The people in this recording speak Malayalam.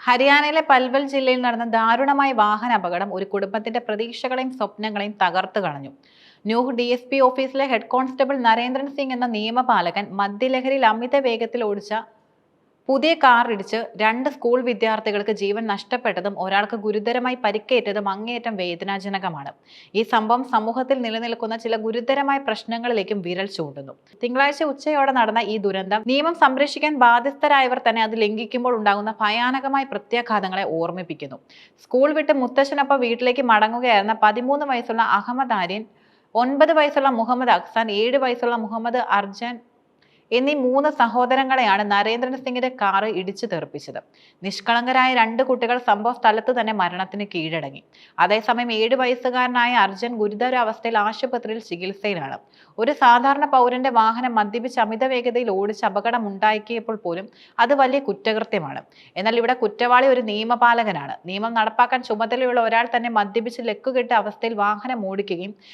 ഹരിയാനയിലെ പൽവൽ ജില്ലയിൽ നടന്ന ദാരുണമായ വാഹന അപകടം ഒരു കുടുംബത്തിന്റെ പ്രതീക്ഷകളെയും സ്വപ്നങ്ങളെയും തകർത്തു കളഞ്ഞു. ന്യൂഹ് DSP ഓഫീസിലെ ഹെഡ് കോൺസ്റ്റബിൾ നരേന്ദ്രൻ സിംഗ് എന്ന നിയമപാലകൻ മദ്യലഹരിയിൽ അമിത വേഗത്തിൽ ഓടിച്ച പുതിയ കാർ ഇടിച്ച് രണ്ട് സ്കൂൾ വിദ്യാർത്ഥികൾക്ക് ജീവൻ നഷ്ടപ്പെട്ടതും ഒരാൾക്ക് ഗുരുതരമായി പരിക്കേറ്റതും അങ്ങേയറ്റം വേദനാജനകമാണ്. ഈ സംഭവം സമൂഹത്തിൽ നിലനിൽക്കുന്ന ചില ഗുരുതരമായ പ്രശ്നങ്ങളിലേക്കും വിരൽ ചൂണ്ടുന്നു. തിങ്കളാഴ്ച ഉച്ചയോടെ നടന്ന ഈ ദുരന്തം നിയമം സംരക്ഷിക്കാൻ ബാധ്യസ്ഥരായവർ തന്നെ അത് ലംഘിക്കുമ്പോൾ ഉണ്ടാകുന്ന ഭയാനകമായ പ്രത്യാഘാതങ്ങളെ ഓർമ്മിപ്പിക്കുന്നു. സ്കൂൾ വിട്ട് മുത്തശ്ശനൊപ്പം വീട്ടിലേക്ക് മടങ്ങുകയായിരുന്ന 13 വയസ്സുള്ള അഹമ്മദ് ആര്യൻ, 9 വയസ്സുള്ള മുഹമ്മദ് അക്സാൻ, 7 വയസ്സുള്ള മുഹമ്മദ് അർജൻ എന്നീ 3 സഹോദരങ്ങളെയാണ് നരേന്ദ്രൻ സിംഗിന്റെ കാറ് ഇടിച്ചു തെറിപ്പിച്ചത്. നിഷ്കളങ്കരായ 2 കുട്ടികൾ സംഭവ സ്ഥലത്ത് തന്നെ മരണത്തിന് കീഴടങ്ങി. അതേസമയം 7 വയസ്സുകാരനായ അർജൻ ഗുരുതരാവസ്ഥയിൽ ആശുപത്രിയിൽ ചികിത്സയിലാണ്. ഒരു സാധാരണ പൗരന്റെ വാഹനം മദ്യപിച്ച് അമിത വേഗതയിൽ ഓടിച്ച് അപകടം ഉണ്ടാക്കിയപ്പോൾ പോലും അത് വലിയ കുറ്റകൃത്യമാണ്. എന്നാൽ ഇവിടെ കുറ്റവാളി ഒരു നിയമപാലകനാണ്. നിയമം നടപ്പാക്കാൻ ചുമതലയുള്ള ഒരാൾ തന്നെ മദ്യപിച്ച് ലക്കുകെട്ട അവസ്ഥയിൽ വാഹനം ഓടിക്കുകയും